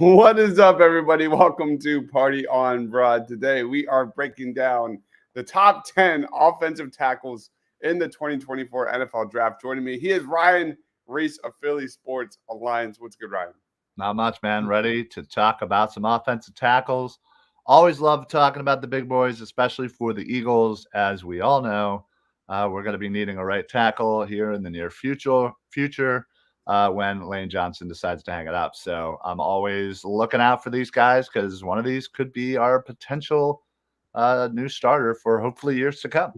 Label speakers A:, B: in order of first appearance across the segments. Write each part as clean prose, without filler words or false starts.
A: What is up, everybody? Welcome to Party on Broad. Today, we are breaking down the top 10 offensive tackles in the 2024 NFL Draft. Joining me, he is Ryan Reese of Philly Sports Alliance. What's good, Ryan?
B: Not much, man. Ready to talk about some offensive tackles. Always love talking about the big boys, especially for the Eagles. As we all know, we're going to be needing a right tackle here in the near future when Lane Johnson decides to hang it up. So I'm always looking out for these guys because one of these could be our potential new starter for hopefully years to come.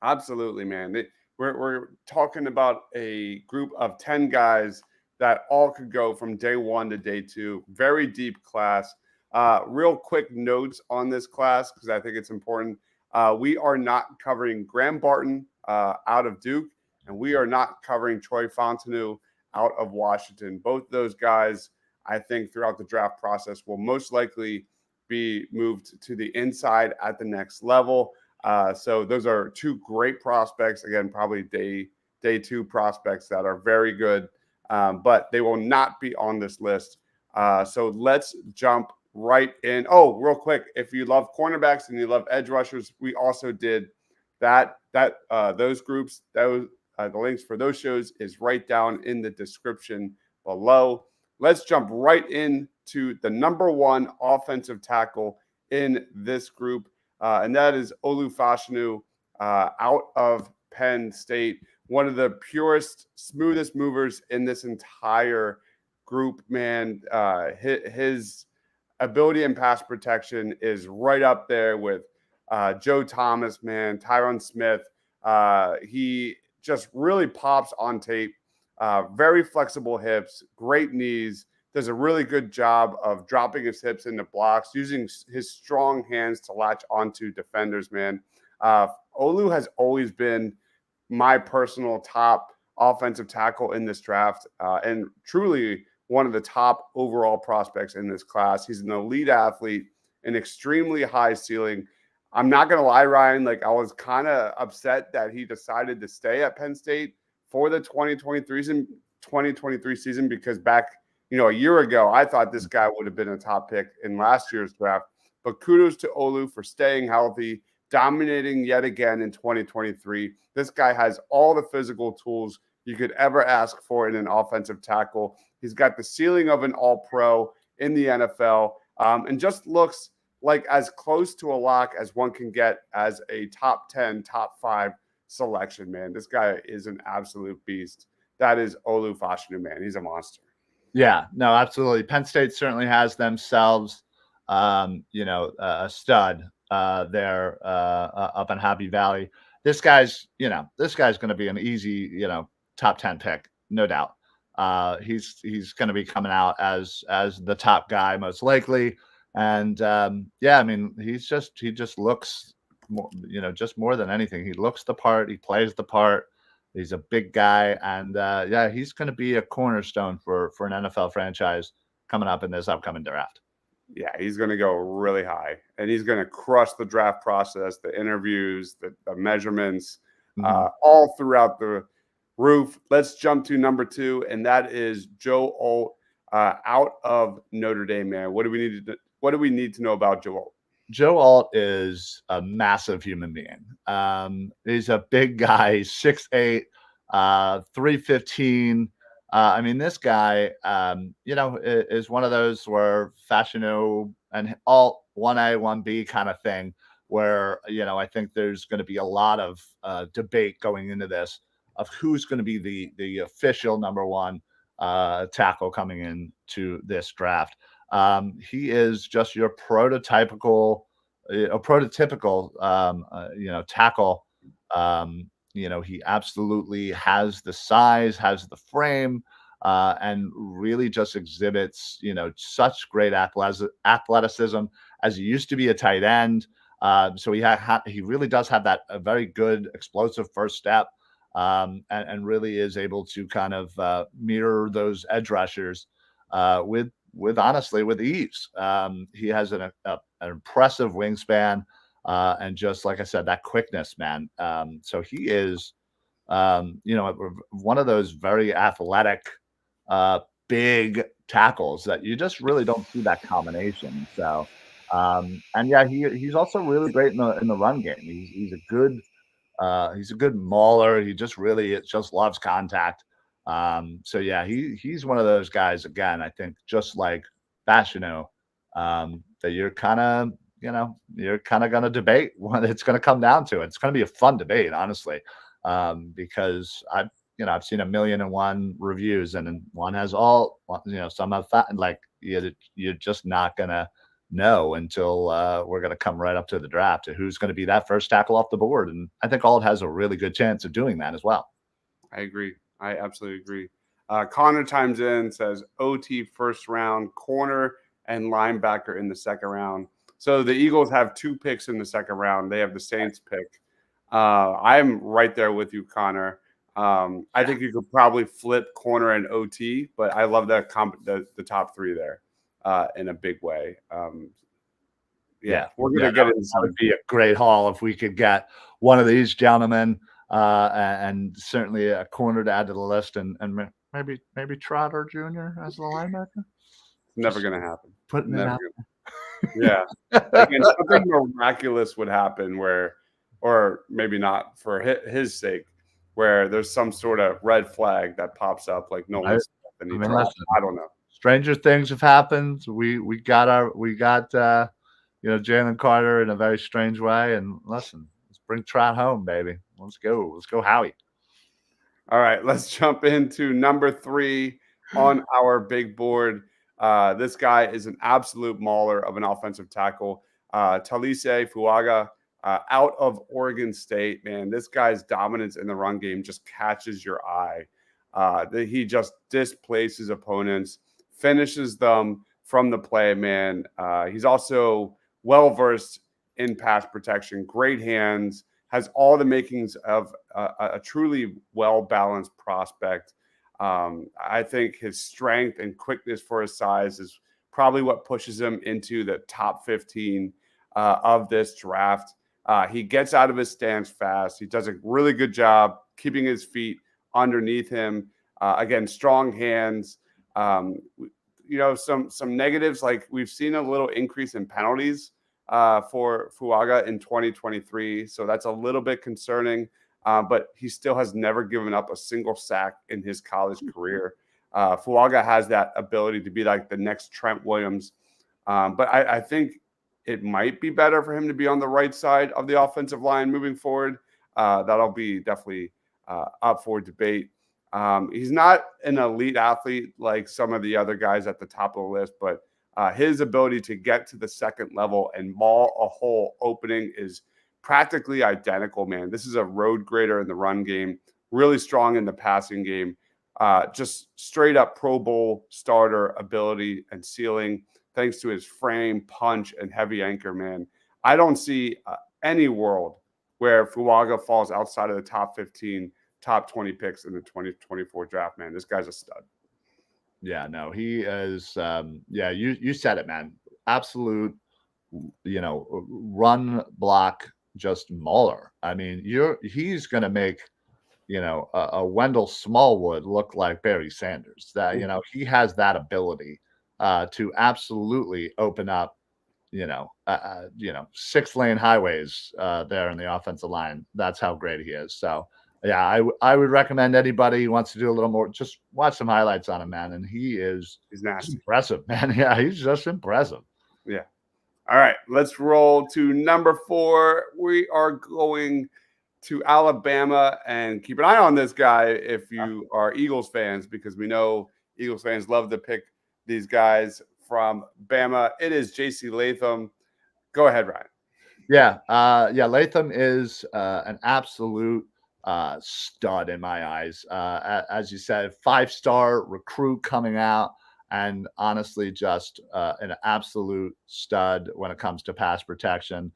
A: Absolutely, man. We're talking about a group of 10 guys that all could go from day one to day two. Very deep class. Real quick notes on this class because I think it's important. We are not covering Graham Barton out of Duke, and we are not covering Troy Fontenot out of Washington. Both those guys, I think, throughout the draft process will most likely be moved to the inside at the next level. So those are two great prospects. Again, probably day two prospects that are very good, but they will not be on this list. So let's jump right in. Oh, real quick, if you love cornerbacks and you love edge rushers, we also did those groups. The links for those shows is right down in the description below. Let's jump right into the number one offensive tackle in this group. And that is Olu Fosu out of Penn State. One of the purest, smoothest movers in this entire group, man. His ability in pass protection is right up there with Joe Thomas, man, Tyron Smith. He just really pops on tape. Very flexible hips, great knees. Does a really good job of dropping his hips into blocks, using his strong hands to latch onto defenders, man. Olu has always been my personal top offensive tackle in this draft and truly one of the top overall prospects in this class. He's an elite athlete, an extremely high ceiling. I'm not going to lie, Ryan, like I was kind of upset that he decided to stay at Penn State for the 2023 season because back a year ago, I thought this guy would have been a top pick in last year's draft. But kudos to Olu for staying healthy, dominating yet again in 2023. This guy has all the physical tools you could ever ask for in an offensive tackle. He's got the ceiling of an all-pro in the NFL and just looks like as close to a lock as one can get as a top 10, top 5 selection, man. This guy is an absolute beast. That is Olu Fosu, man. He's a monster.
B: Yeah, no, absolutely. Penn State certainly has themselves, a stud there up in Happy Valley. This guy's going to be an easy, top 10 pick, no doubt. He's going to be coming out as the top guy most likely, and I mean, he just looks more, just more than anything. He looks the part. He plays the part. He's a big guy, and he's going to be a cornerstone for an NFL franchise coming up in this upcoming draft.
A: Yeah, he's going to go really high, and he's going to crush the draft process, the interviews, the measurements, all throughout the roof. Let's jump to number 2, and that is Joe Alt out of Notre Dame, man. What do we need to know about Joe Alt?
B: Joe Alt is a massive human being. He's a big guy, 6'8", 315. I mean, this guy, is one of those where Fashiono and Alt 1A, 1B kind of thing, where, I think there's going to be a lot of debate going into this of who's going to be the official number one tackle coming into this draft. He is just your prototypical tackle. He absolutely has the size, has the frame, and really just exhibits, such great athleticism as he used to be a tight end. So he really does have that a very good explosive first step, and really is able to kind of mirror those edge rushers with ease. He has an impressive wingspan, and just like I said, that quickness, man. So he is, one of those very athletic, big tackles that you just really don't see that combination. So, and yeah, he's also really great in the run game. He's a good mauler. He just really just loves contact. So yeah, he's one of those guys again. I think just like Fashanu, that you're kind of going to debate when it's going to come down to it. It's going to be a fun debate, honestly, because I've seen 1,000,001 reviews, and then one has some have like you're just not gonna know until we're gonna come right up to the draft to who's going to be that first tackle off the board, and I think Ald has a really good chance of doing that as well.
A: I agree. I absolutely agree. Connor chimes in, says OT first round, corner and linebacker in the second round. So the Eagles have 2 picks in the second round. They have the Saints pick. I'm right there with you, Connor. I think you could probably flip corner and OT, but I love the top 3 there in a big way. We're gonna get into
B: that would be a great haul if we could get one of these gentlemen, and certainly a corner to add to the list, and maybe Trotter Jr. as the linebacker.
A: Never gonna happen.
B: Putting it out.
A: Yeah. Again, something miraculous would happen or maybe not for his sake, where there's some sort of red flag that pops up like no one's I don't know.
B: Stranger things have happened. We got Jalen Carter in a very strange way. And listen, let's bring Trot home, baby. Let's go, Howie.
A: All right, let's jump into number 3 on our big board. This guy is an absolute mauler of an offensive tackle. Talis Fuga, out of Oregon State, man. This guy's dominance in the run game just catches your eye. He just displaces opponents, finishes them from the play, man. He's also well-versed in pass protection, great hands, has all the makings of a truly well-balanced prospect. I think his strength and quickness for his size is probably what pushes him into the top 15 of this draft. He gets out of his stance fast. He does a really good job keeping his feet underneath him. Again, strong hands. Some negatives, like we've seen a little increase in penalties for Fuga in 2023. So that's a little bit concerning. But he still has never given up a single sack in his college career. Fuga has that ability to be like the next Trent Williams. But I think it might be better for him to be on the right side of the offensive line moving forward. That'll be definitely up for debate. He's not an elite athlete like some of the other guys at the top of the list, but his ability to get to the second level and maul a hole opening is practically identical, man. This is a road grader in the run game, really strong in the passing game, just straight up Pro Bowl starter ability and ceiling, thanks to his frame, punch, and heavy anchor, man. I don't see any world where Fuga falls outside of the top 15, top 20 picks in the 2024 draft, man. This guy's a stud.
B: Yeah, no, he is. You said it, man. Absolute, run block, just mauler. I mean, he's going to make, a Wendell Smallwood look like Barry Sanders. That, he has that ability to absolutely open up, 6-lane highways there in the offensive line. That's how great he is. So, yeah, I would recommend anybody who wants to do a little more, just watch some highlights on him, man. And he's
A: nasty.
B: Impressive, man. Yeah, he's just impressive.
A: Yeah. All right, let's roll to number 4. We are going to Alabama, and keep an eye on this guy if you are Eagles fans, because we know Eagles fans love to pick these guys from Bama. It is J.C. Latham. Go ahead, Ryan.
B: Yeah, Latham is an absolute stud in my eyes. As you said, 5-star recruit coming out, and honestly, just an absolute stud when it comes to pass protection.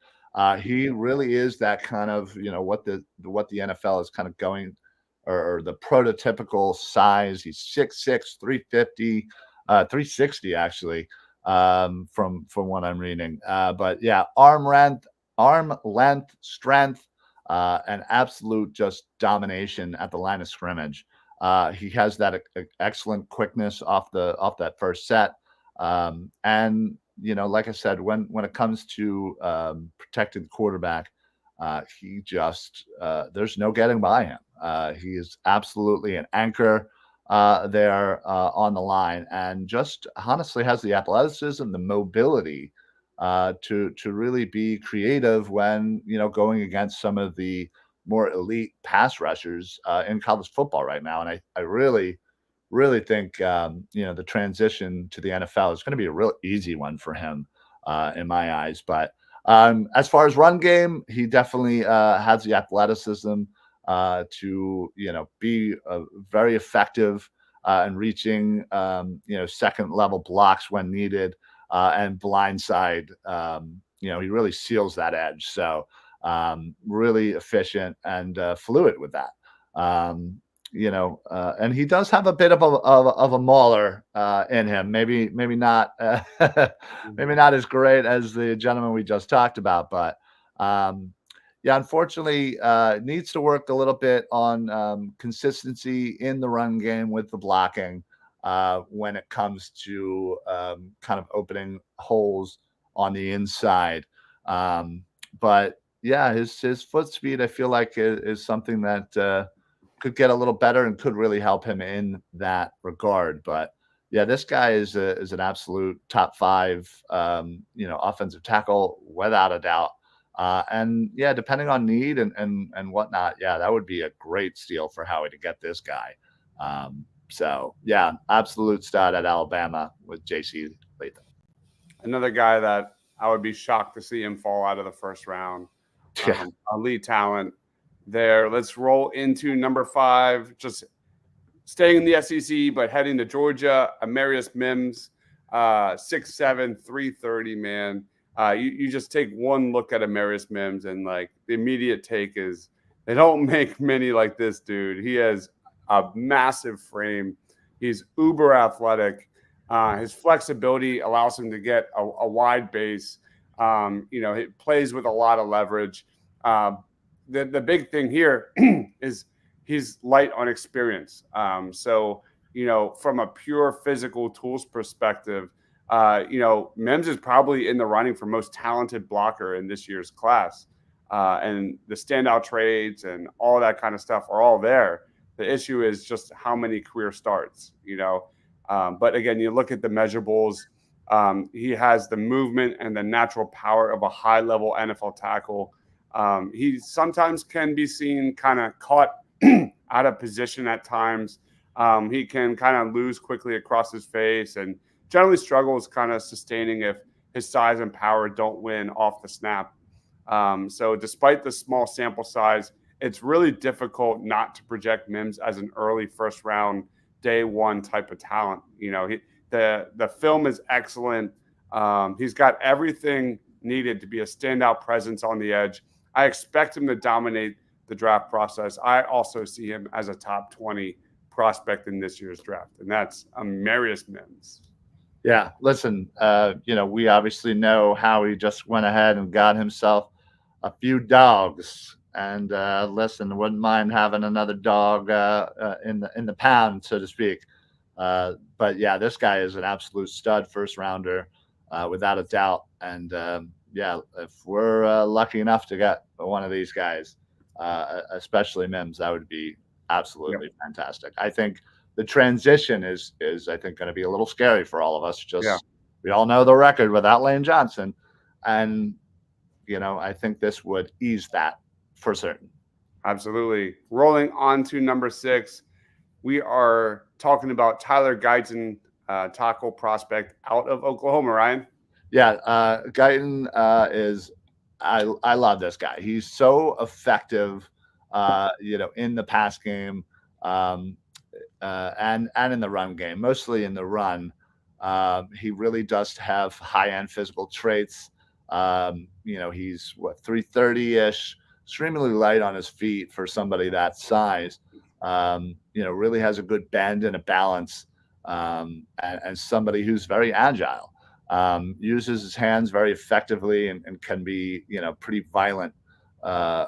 B: He really is that kind of, what the NFL is kind of going, or the prototypical size. He's 6'6", 350, 360 actually, from what I'm reading. But yeah, arm length, strength, and absolute just domination at the line of scrimmage. He has that excellent quickness off that first set. And like I said, when it comes to protecting the quarterback, he just there's no getting by him. He is absolutely an anchor there on the line, and just honestly has the athleticism, the mobility to really be creative when going against some of the more elite pass rushers in college football right now. And I really think the transition to the NFL is going to be a real easy one for him in my eyes. But as far as run game, he definitely has the athleticism to be very effective in reaching second level blocks when needed and blindside. He really seals that edge. So really efficient and fluid with that. And he does have a bit of a mauler in him. Maybe not maybe not as great as the gentleman we just talked about, but yeah, unfortunately, needs to work a little bit on consistency in the run game with the blocking when it comes to kind of opening holes on the inside. But yeah, his foot speed, I feel like, is something that could get a little better and could really help him in that regard. But yeah, this guy is an absolute top five, offensive tackle without a doubt. And yeah, depending on need and whatnot, yeah, that would be a great steal for Howie to get this guy. So yeah, absolute stud at Alabama with JC Latham.
A: Another guy that I would be shocked to see him fall out of the first round.
B: Yeah.
A: Elite talent there. Let's roll into number 5. Just staying in the SEC, but heading to Georgia. Amarius Mims, 6'7", 330, man. You just take one look at Amarius Mims, and like the immediate take is they don't make many like this dude. He has a massive frame. He's uber athletic. His flexibility allows him to get a wide base. He plays with a lot of leverage. The big thing here is he's light on experience. So, from a pure physical tools perspective, Mims is probably in the running for most talented blocker in this year's class. And the standout trades and all that kind of stuff are all there. The issue is just how many career starts, But again, you look at the measurables. He has the movement and the natural power of a high-level NFL tackle. He sometimes can be seen kind of caught out of position at times. He can kind of lose quickly across his face and generally struggles kind of sustaining if his size and power don't win off the snap. So despite the small sample size, it's really difficult not to project Mims as an early first round, day one type of talent. The film is excellent. He's got everything needed to be a standout presence on the edge. I expect him to dominate the draft process. I also see him as a top 20 prospect in this year's draft, and that's Amarius Mims.
B: Yeah, listen, we obviously know how he just went ahead and got himself a few dogs. And listen, wouldn't mind having another dog in the pound, so to speak. But yeah, this guy is an absolute stud first rounder, without a doubt. And yeah, if we're lucky enough to get one of these guys, especially Mims, that would be absolutely fantastic. I think the transition is I think going to be a little scary for all of us. We all know the record without Lane Johnson, and I think this would ease that for certain.
A: Absolutely. Rolling on to number 6, we are talking about Tyler Guyton, tackle prospect out of Oklahoma. Ryan.
B: Yeah, Guyton is. I love this guy. He's so effective, in the pass game, and in the run game. Mostly in the run. He really does have high-end physical traits. He's 330-ish, extremely light on his feet for somebody that size. Really has a good bend and a balance, and somebody who's very agile. Uses his hands very effectively and can be, pretty violent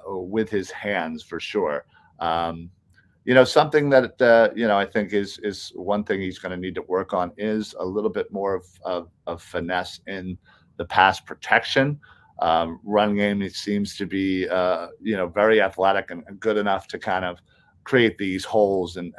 B: with his hands for sure. something that I think is one thing he's going to need to work on is a little bit more of finesse in the pass protection. Run game, it seems to be very athletic and good enough to kind of create these holes and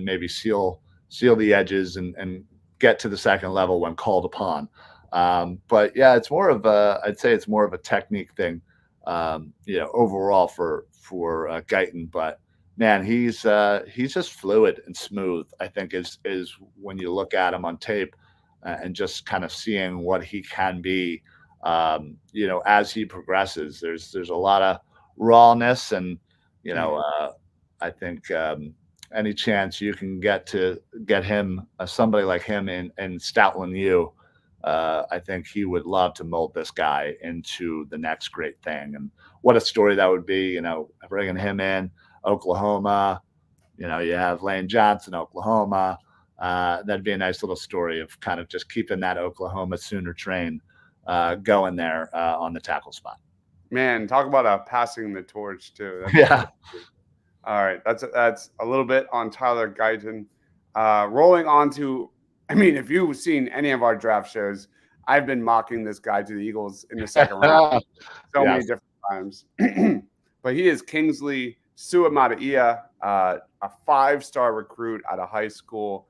B: maybe seal the edges and get to the second level when called upon. But yeah, I'd say it's more of a technique thing, overall for Guyton. But man, he's just fluid and smooth. I think is when you look at him on tape and just kind of seeing what he can be, as he progresses. There's a lot of rawness, and I think any chance you can get him, somebody like him in Stoutland U. I think he would love to mold this guy into the next great thing. And what a story that would be, bringing him in. Oklahoma, you have Lane Johnson, Oklahoma. That'd be a nice little story of kind of just keeping that Oklahoma Sooner train going there on the tackle spot.
A: Man, talk about passing the torch too.
B: Yeah.
A: All right, that's a little bit on Tyler Guyton. Rolling on to, if you've seen any of our draft shows, I've been mocking this guy to the Eagles in the second round many different times. But he is Kingsley Suame, a 5-star recruit out of high school,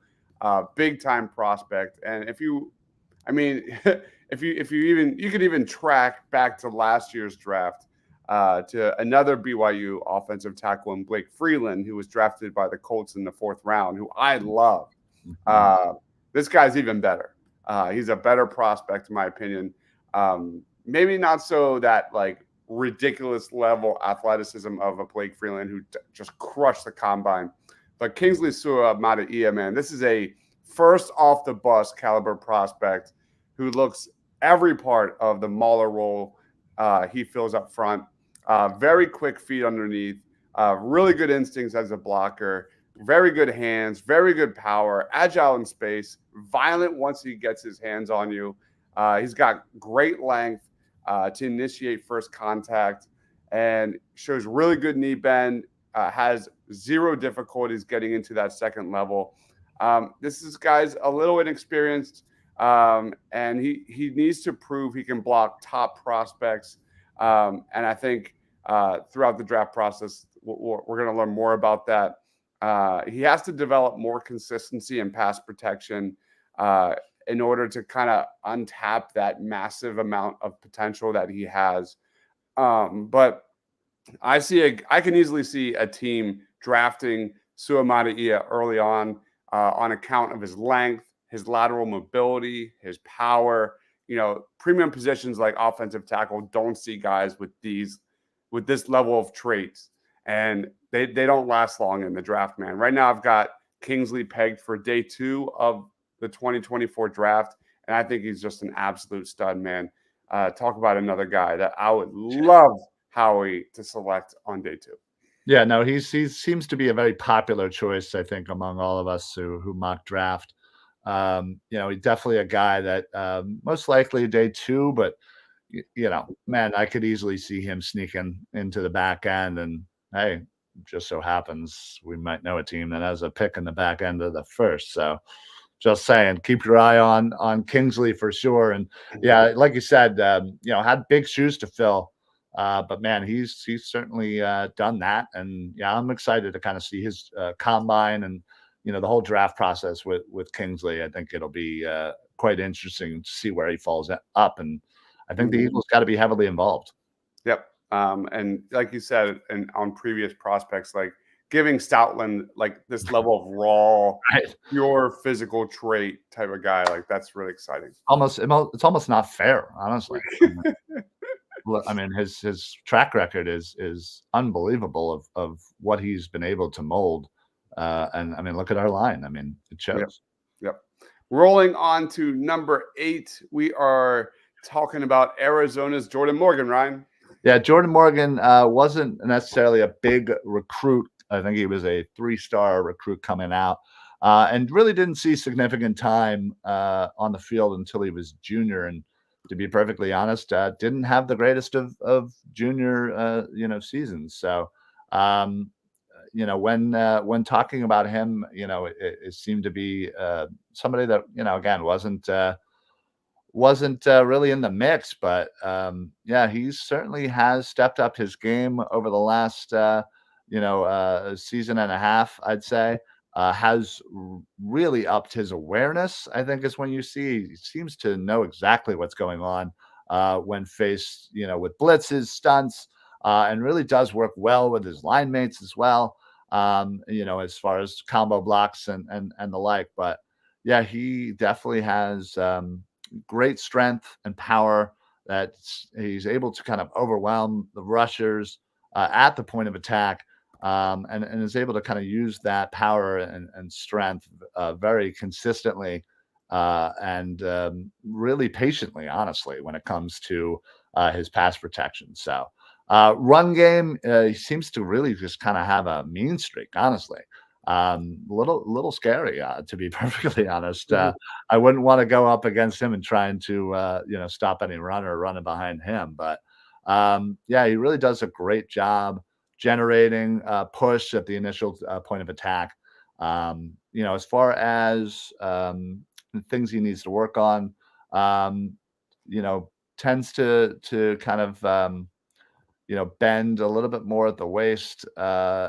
A: big time prospect. And if you could even track back to last year's draft to another BYU offensive tackle in Blake Freeland, who was drafted by the Colts in the 4th round, who I love. This guy's even better. He's a better prospect, in my opinion. Maybe not so that ridiculous level athleticism of a Blake Freeland who just crushed the combine. But Kingsley Suame, man, this is a first off the bus caliber prospect who looks every part of the Mauler role he fills up front. Very quick feet underneath, really good instincts as a blocker, very good hands, very good power, agile in space, violent once he gets his hands on you. He's got great length to initiate first contact and shows really good knee bend, has zero difficulties getting into that second level. This guy's a little inexperienced, and he needs to prove he can block top prospects. And I think throughout the draft process, we're going to learn more about that. He has to develop more consistency and pass protection in order to kind of untap that massive amount of potential that he has. But I can easily see a team drafting Suame early on account of his length, his lateral mobility, his power. Premium positions like offensive tackle don't see guys with this level of traits, and they don't last long in the draft, man. Right now, I've got Kingsley pegged for day 2 of the 2024 draft, and I think he's just an absolute stud, man. Talk about another guy that I would love Howie to select on day 2.
B: Yeah, no, he seems to be a very popular choice, I think, among all of us who mock draft. He's definitely a guy that most likely day 2, but man, I could easily see him sneaking into the back end. And hey, just so happens we might know a team that has a pick in the back end of the first. So just saying, keep your eye on Kingsley for sure. And yeah, like you said, had big shoes to fill. But man, he's certainly done that. And yeah, I'm excited to kind of see his combine and the whole draft process with Kingsley. I think it'll be quite interesting to see where he falls up. And I think the Eagles got to be heavily involved.
A: Yep. And like you said, and on previous prospects, like giving Stoutland this level of raw, pure physical trait type of guy, that's really exciting.
B: It's almost not fair, honestly. I mean, his track record is unbelievable of what he's been able to mold. And I mean, look at our line. I mean, it shows.
A: Yep. Rolling on to number 8, we are talking about Arizona's Jordan Morgan, Ryan.
B: Yeah, Jordan Morgan wasn't necessarily a big recruit. I think he was a 3-star recruit coming out, and really didn't see significant time on the field until he was junior. And to be perfectly honest, didn't have the greatest of junior seasons. So when talking about him, it seemed to be somebody that again wasn't really in the mix, but yeah, he certainly has stepped up his game over the last season and a half, I'd say. Has really upped his awareness. I think is when you see he seems to know exactly what's going on when faced, with blitzes, stunts, and really does work well with his line mates as well. As far as combo blocks and the like. But yeah, he definitely has. Great strength and power that he's able to kind of overwhelm the rushers at the point of attack, and is able to kind of use that power and strength very consistently and really patiently, honestly, when it comes to his pass protection. So, run game, he seems to really just kind of have a mean streak, honestly. Little scary, to be perfectly honest. I wouldn't want to go up against him and trying to stop any runner running behind him. But yeah, he really does a great job generating push at the initial point of attack. As far as things he needs to work on, um, you know, tends to kind of bend a little bit more at the waist,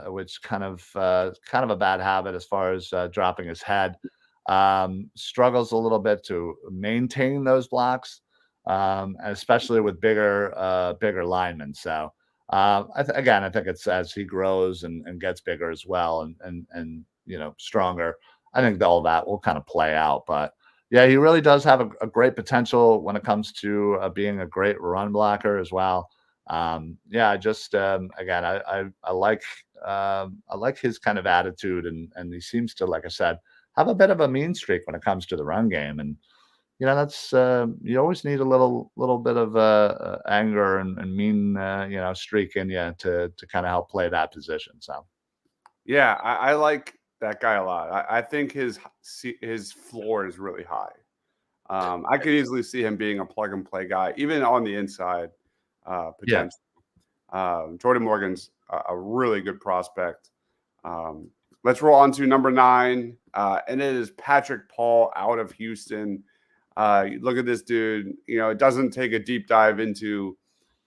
B: which kind of a bad habit as far as dropping his head. Struggles a little bit to maintain those blocks, especially with bigger linemen. So again, I think it's as he grows and gets bigger as well and stronger. I think all that will kind of play out, but. Yeah, he really does have a great potential when it comes to being a great run blocker as well. Yeah, I just again, I like his kind of attitude, and he seems to, like I said, have a bit of a mean streak when it comes to the run game, and that's you always need a little bit of anger and mean streak in you to kind of help play that position. So
A: Yeah, I like that guy a lot. I think his floor is really high. I could easily see him being a plug and play guy, even on the inside,
B: yeah,
A: potentially. Jordan Morgan's a really good prospect. Um, let's roll on to number 9, and it is Patrick Paul out of Houston. You look at this dude. It doesn't take a deep dive into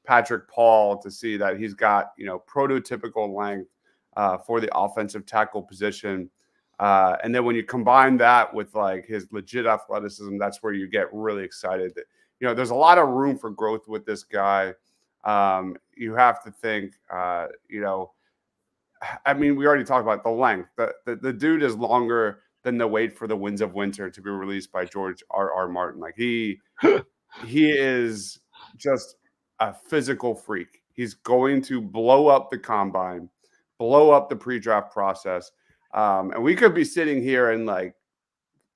A: Patrick Paul to see that he's got prototypical length for the offensive tackle position. And then when you combine that with like his legit athleticism, that's where you get really excited. That there's a lot of room for growth with this guy. You have to think, I mean, we already talked about the length. The dude is longer than the Wait for the Winds of Winter to be released by George R. Martin. Like he is just a physical freak. He's going to blow up the combine, blow up the pre-draft process. And we could be sitting here in like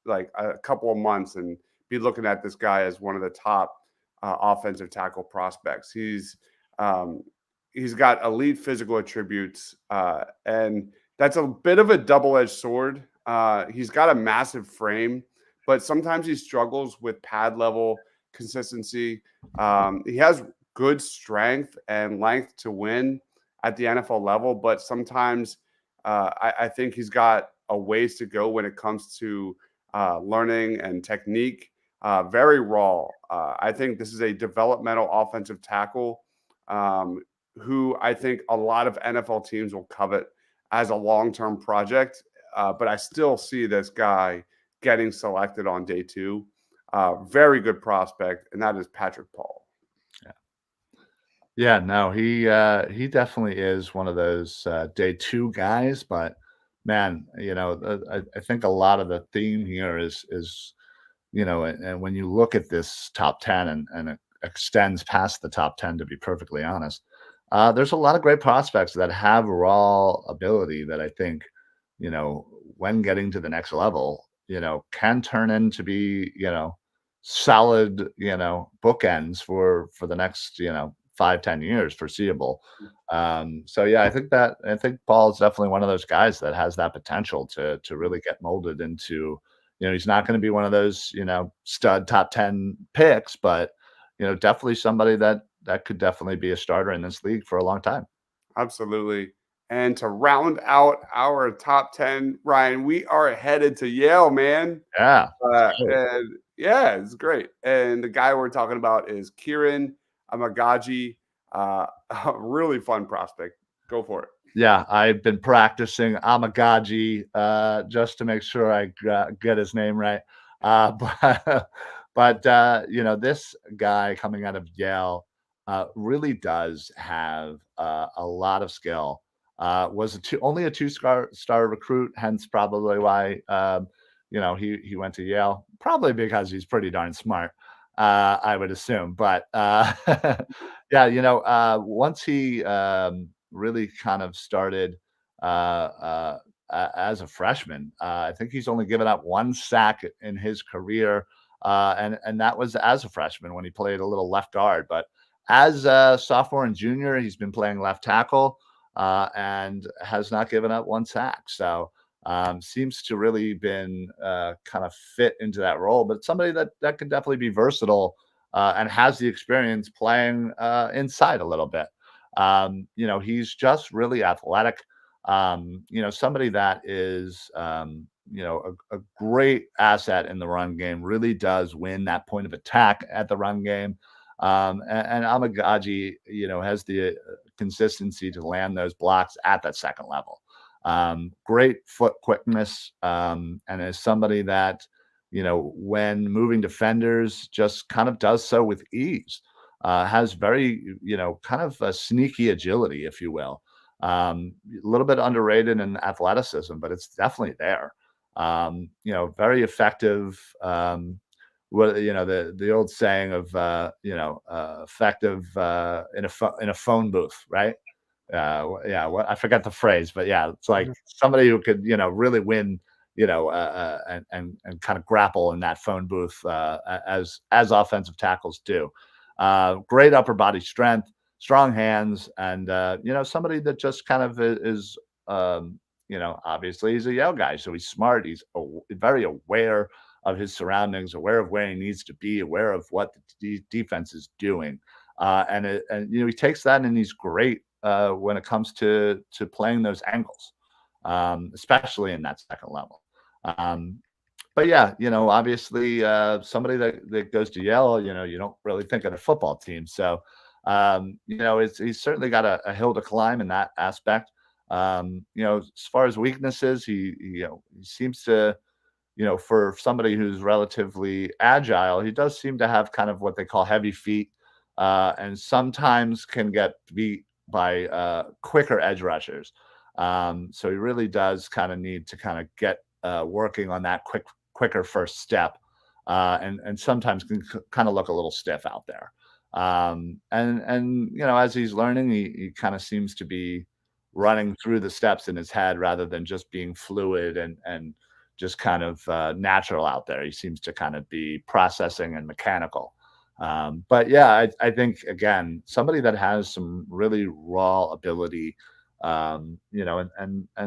A: a couple of months and be looking at this guy as one of the top offensive tackle prospects. Um, he's got elite physical attributes, and that's a bit of a double-edged sword. He's got a massive frame, but sometimes he struggles with pad level consistency. He has good strength and length to win at the NFL level, but sometimes I think he's got a ways to go when it comes to learning and technique. Very raw. I think this is a developmental offensive tackle who I think a lot of NFL teams will covet as a long-term project. But I still see this guy getting selected on day 2. Very good prospect, and that is Patrick Paul.
B: yeah, no, he definitely is one of those day 2 guys, but man, I think a lot of the theme here is and when you look at this top 10 and it extends past the top 10, to be perfectly honest, there's a lot of great prospects that have raw ability that I think, when getting to the next level, can turn into be, solid, bookends for the next, 5-10 years foreseeable. So yeah, I think Paul is definitely one of those guys that has that potential to really get molded into, he's not going to be one of those, stud top 10 picks, but definitely somebody that could definitely be a starter in this league for a long time.
A: Absolutely. And to round out our top 10, Ryan, we are headed to Yale, man.
B: Yeah.
A: And yeah, it's great. And the guy we're talking about is Kieran Amaji. A really fun prospect. Go for it.
B: Yeah, I've been practicing Amagaji just to make sure I get his name right. But this guy coming out of Yale really does have a lot of skill. Was only a two-star recruit, hence probably why he went to Yale. Probably because he's pretty darn smart, I would assume. But yeah, once he really kind of started as a freshman. I think he's only given up one sack in his career, and that was as a freshman when he played a little left guard. But as a sophomore and junior, he's been playing left tackle and has not given up one sack. So seems to really been kind of fit into that role. But somebody that could definitely be versatile and has the experience playing inside a little bit. He's just really athletic. Somebody that is, a great asset in the run game, really does win that point of attack at the run game. And Amagaji, has the consistency to land those blocks at that second level. Great foot quickness, and is somebody that, when moving defenders, just kind of does so with ease. Has very, kind of a sneaky agility, if you will. A little bit underrated in athleticism, but it's definitely there. Very effective. The old saying of effective in a phone booth, right? Yeah, I forgot the phrase, but yeah, it's like somebody who could really win, and kind of grapple in that phone booth as offensive tackles do. Great upper body strength, strong hands, and somebody that just kind of is, obviously he's a Yale guy, so he's smart. He's very aware of his surroundings, aware of where he needs to be, aware of what the defense is doing, and he takes that and he's great when it comes to playing those angles, especially in that second level. But yeah, obviously, somebody that goes to Yale, you don't really think of the football team. So, he's certainly got a hill to climb in that aspect. As far as weaknesses, he seems to, for somebody who's relatively agile, he does seem to have kind of what they call heavy feet, and sometimes can get beat by quicker edge rushers. So he really does kind of need to kind of get working on that quicker first step, and sometimes can kind of look a little stiff out there. And as he's learning, he kind of seems to be running through the steps in his head rather than just being fluid and just kind of natural out there. He seems to kind of be processing and mechanical. But yeah, I think again, somebody that has some really raw ability, and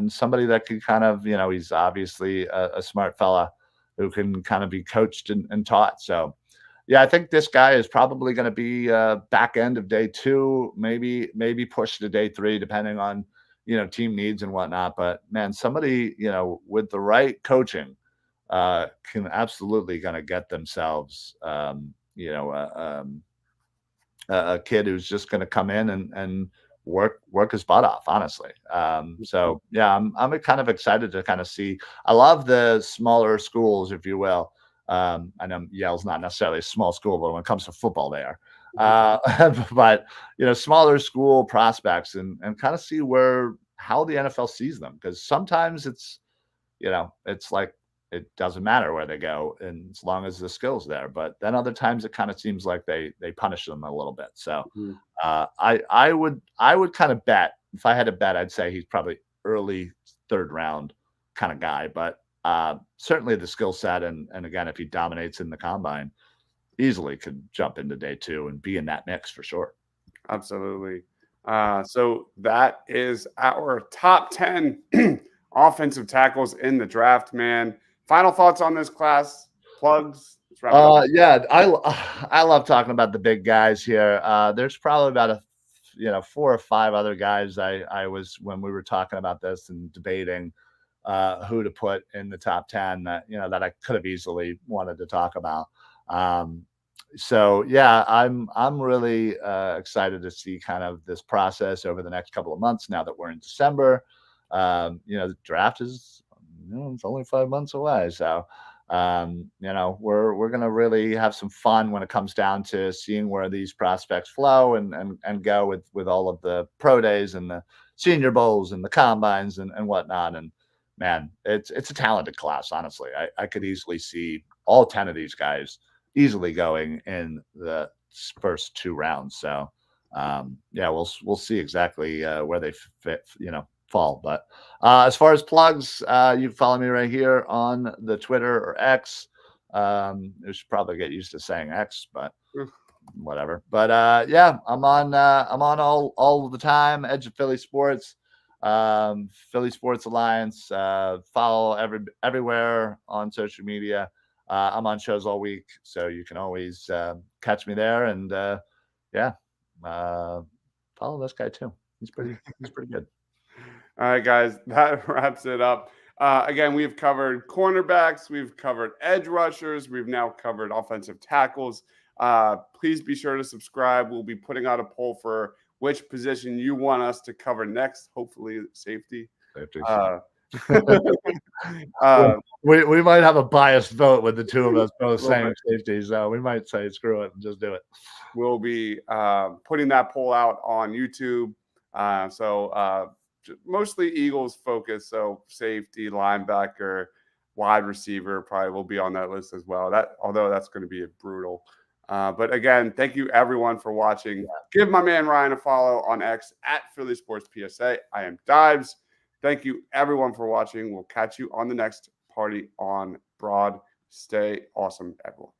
B: somebody that can kind of, he's obviously a smart fella who can kind of be coached and taught. So yeah, I think this guy is probably going to be back end of day 2, maybe push to day 3, depending on, team needs and whatnot. But man, somebody, with the right coaching, can absolutely going to get themselves, a kid who's just going to come in and work his butt off, honestly. So yeah, I'm kind of excited to kind of see. I love the smaller schools, if you will. I know Yale's not necessarily a small school, but when it comes to football, they are. But smaller school prospects and kind of see how the NFL sees them, because sometimes it's like it doesn't matter where they go, and as long as the skill's there. But then other times it kind of seems like they punish them a little bit. So I would kind of bet, if I had to bet, I'd say he's probably early third round kind of guy. But certainly the skill set, and again, if he dominates in the combine, easily could jump into day 2 and be in that mix for sure.
A: Absolutely. So that is our top 10 offensive tackles in the draft, man. Final thoughts on this class? Plugs?
B: Yeah, I love talking about the big guys here. There's probably about 4 or 5 other guys I was when we were talking about this and debating who to put in the top 10 that that I could have easily wanted to talk about. So yeah, I'm really excited to see kind of this process over the next couple of months now that we're in December. The draft is it's only 5 months away, so we're gonna really have some fun when it comes down to seeing where these prospects flow and go with all of the pro days and the senior bowls and the combines and whatnot. And man, it's a talented class. Honestly, I could easily see all 10 of these guys easily going in the first 2 rounds. So yeah, we'll see exactly where they fit, fall. But as far as plugs, you can follow me right here on the Twitter or X. We should probably get used to saying X, but whatever. But yeah, I'm on all of the time. Edge of Philly Sports, Philly Sports Alliance. Follow everywhere on social media. I'm on shows all week, so you can always catch me there. And yeah, follow this guy too. He's pretty good.
A: All right, guys, that wraps it up. Again, we've covered cornerbacks, we've covered edge rushers, we've now covered offensive tackles. Please be sure to subscribe. We'll be putting out a poll for which position you want us to cover next. Hopefully, safety.
B: We might have a biased vote with the two of us both saying safety, so we might say screw it and just do it.
A: We'll be putting that poll out on YouTube. Mostly Eagles focus, so safety, linebacker, wide receiver probably will be on that list as well. Although that's going to be brutal. But again, thank you everyone for watching. Give my man Ryan a follow on X at Philly Sports PSA. I am Dives. Thank you everyone for watching. We'll catch you on the next Party on Broad. Stay awesome, everyone.